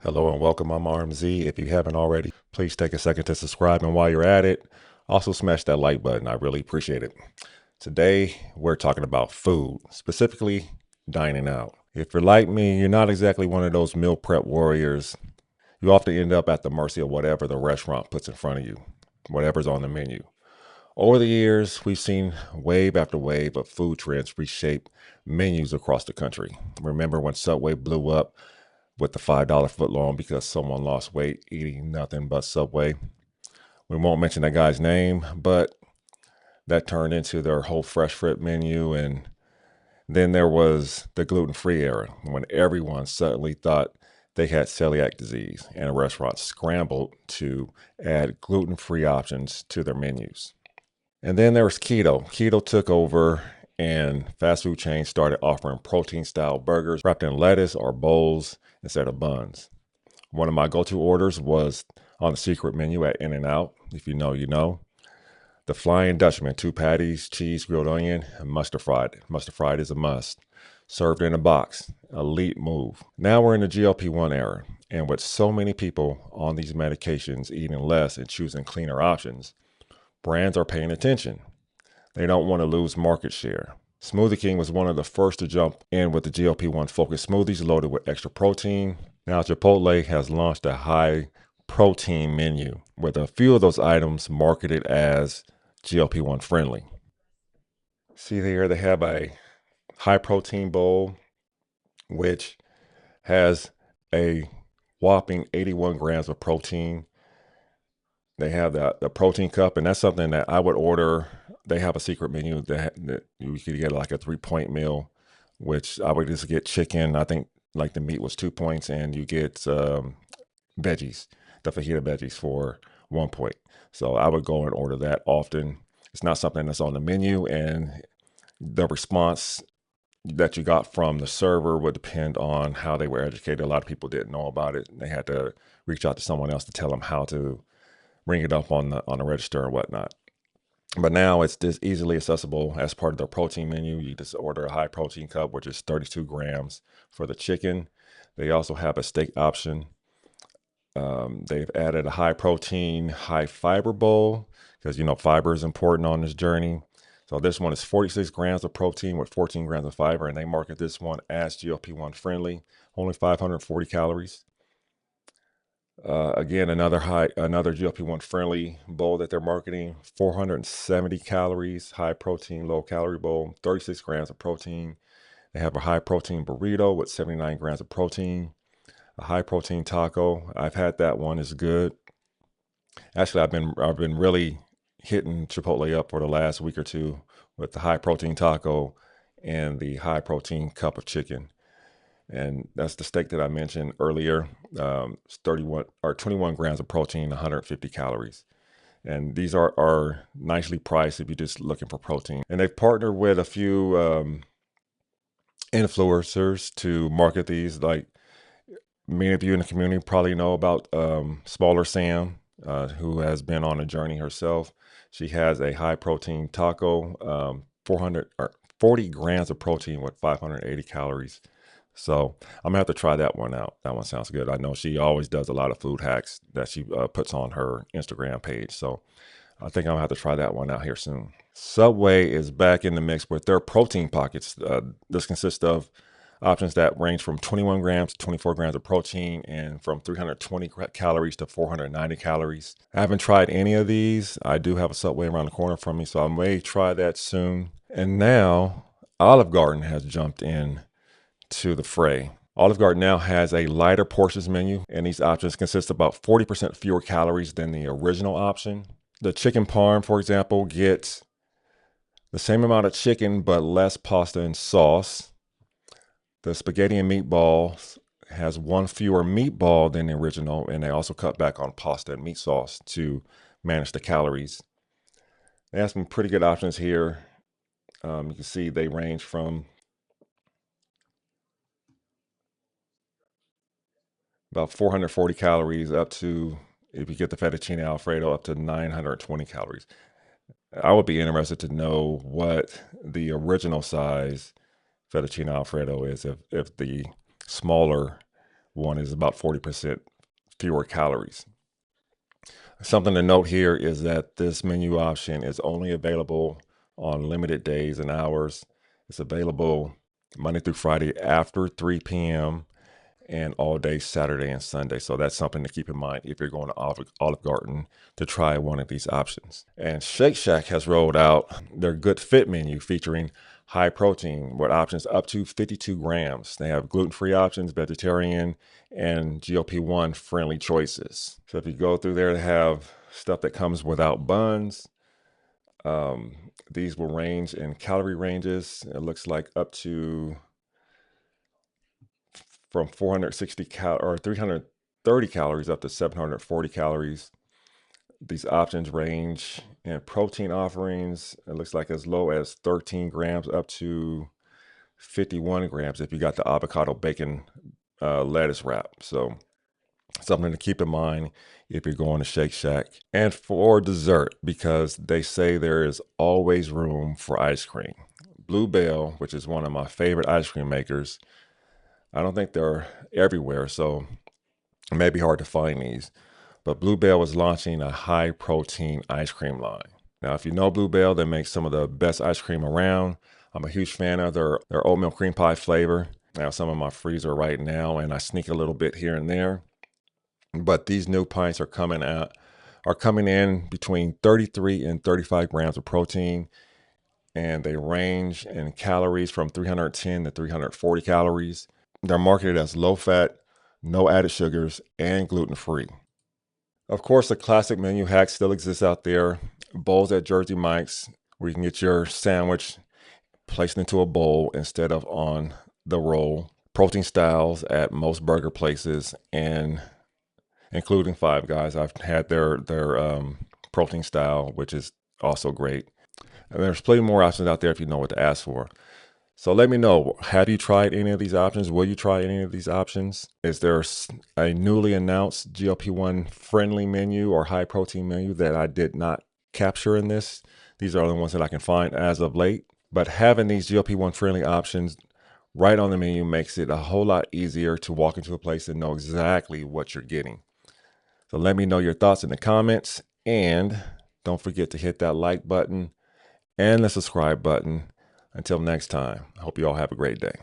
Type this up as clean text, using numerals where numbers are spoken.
Hello and welcome. I'm RMZ. If you haven't already, please take a second to subscribe. And while you're at it, also smash that like button. I really appreciate it. Today, we're talking about food, specifically dining out. If you're like me, you're not exactly one of those meal prep warriors. You often end up at the mercy of whatever the restaurant puts in front of you, whatever's on the menu. Over the years, we've seen wave after wave of food trends reshape menus across the country. Remember when Subway blew up with the $5 footlong because someone lost weight eating nothing but Subway? We won't mention that guy's name, but that turned into their whole fresh fruit menu. And then there was the gluten-free era when everyone suddenly thought they had celiac disease and restaurants scrambled to add gluten-free options to their menus. And then there was keto. Keto took over and fast food chains started offering protein-style burgers wrapped in lettuce or bowls instead of buns. One of my go-to orders was on the secret menu at In-N-Out. If you know, you know. The Flying Dutchman, 2 patties, cheese, grilled onion, and mustard fried. Mustard fried is a must. Served in a box. Elite move. Now we're in the GLP-1 era, and with so many people on these medications eating less and choosing cleaner options, brands are paying attention. They don't want to lose market share. Smoothie King was one of the first to jump in with the GLP-1 focused smoothies loaded with extra protein. Now Chipotle has launched a high protein menu with a few of those items marketed as GLP-1 friendly. See here, they have a high protein bowl, which has a whopping 81 grams of protein. They have the protein cup, and that's something that I would order. They have a secret menu that you could get like a 3-point meal, which I would just get chicken. I think like the meat was 2 points, and you get veggies, the fajita veggies for 1 point. So I would go and order that often. It's not something that's on the menu, and the response that you got from the server would depend on how they were educated. A lot of people didn't know about it. They had to reach out to someone else to tell them how to bring it up on the register and whatnot. But now it's just easily accessible as part of their protein menu. You just order a high protein cup, which is 32 grams for the chicken. They also have a steak option. They've added a high protein, high fiber bowl because, you know, fiber is important on this journey. So this one is 46 grams of protein with 14 grams of fiber, and they market this one as GLP-1 friendly, only 540 calories. Again, another GLP-1 friendly bowl that they're marketing, 470 calories, high protein, low calorie bowl, 36 grams of protein. They have a high protein burrito with 79 grams of protein, a high protein taco. I've had that one, it's good. Actually, I've been really hitting Chipotle up for the last week or two with the high protein taco and the high protein cup of chicken. And that's the steak that I mentioned earlier. It's 31 or 21 grams of protein, 150 calories. And these are nicely priced if you're just looking for protein. And they've partnered with a few influencers to market these. Like many of you in the community probably know about Smaller Sam, who has been on a journey herself. She has a high protein taco, 400 or 40 grams of protein with 580 calories. So I'm gonna have to try that one out. That one sounds good. I know she always does a lot of food hacks that she puts on her Instagram page. So I think I'm gonna have to try that one out here soon. Subway is back in the mix with their protein pockets. This consists of options that range from 21 grams to 24 grams of protein and from 320 calories to 490 calories. I haven't tried any of these. I do have a Subway around the corner from me, so I may try that soon. And now Olive Garden has jumped in to the fray. Olive Garden now has a lighter portions menu, and these options consist of about 40% fewer calories than the original option. The chicken parm, for example, gets the same amount of chicken but less pasta and sauce. The spaghetti and meatballs has one fewer meatball than the original, and they also cut back on pasta and meat sauce to manage the calories. They have some pretty good options here. You can see they range from about 440 calories up to, if you get the fettuccine alfredo, up to 920 calories. I would be interested to know what the original size fettuccine alfredo is if the smaller one is about 40% fewer calories. Something to note here is that this menu option is only available on limited days and hours. It's available Monday through Friday after 3 p.m. and all day Saturday and Sunday. So that's something to keep in mind if you're going to Olive Garden to try one of these options. And Shake Shack has rolled out their Good Fit menu featuring high protein with options up to 52 grams. They have gluten-free options, vegetarian, and GLP-1 friendly choices. So if you go through there, they have stuff that comes without buns. These will range in calorie ranges. It looks like up to from 330 calories up to 740 calories. These options range in protein offerings. It looks like as low as 13 grams up to 51 grams if you got the avocado bacon lettuce wrap. So something to keep in mind if you're going to Shake Shack. And for dessert, because they say there is always room for ice cream. Blue Bell, which is one of my favorite ice cream makers, I don't think they're everywhere, so it may be hard to find these. But Blue Bell is launching a high protein ice cream line. Now, if you know Blue Bell, they make some of the best ice cream around. I'm a huge fan of their oatmeal cream pie flavor. I have some in my freezer right now, and I sneak a little bit here and there. But these new pints are coming in between 33 and 35 grams of protein, and they range in calories from 310 to 340 calories. They're marketed as low fat, no added sugars, and gluten-free. Of course, the classic menu hack still exists out there. Bowls at Jersey Mike's, where you can get your sandwich placed into a bowl instead of on the roll. Protein styles at most burger places, and including Five Guys. I've had their protein style, which is also great. And there's plenty more options out there if you know what to ask for. So let me know, have you tried any of these options? Will you try any of these options? Is there a newly announced GLP-1 friendly menu or high protein menu that I did not capture in this? These are the ones that I can find as of late. But having these GLP-1 friendly options right on the menu makes it a whole lot easier to walk into a place and know exactly what you're getting. So let me know your thoughts in the comments, and don't forget to hit that like button and the subscribe button. Until next time, I hope you all have a great day.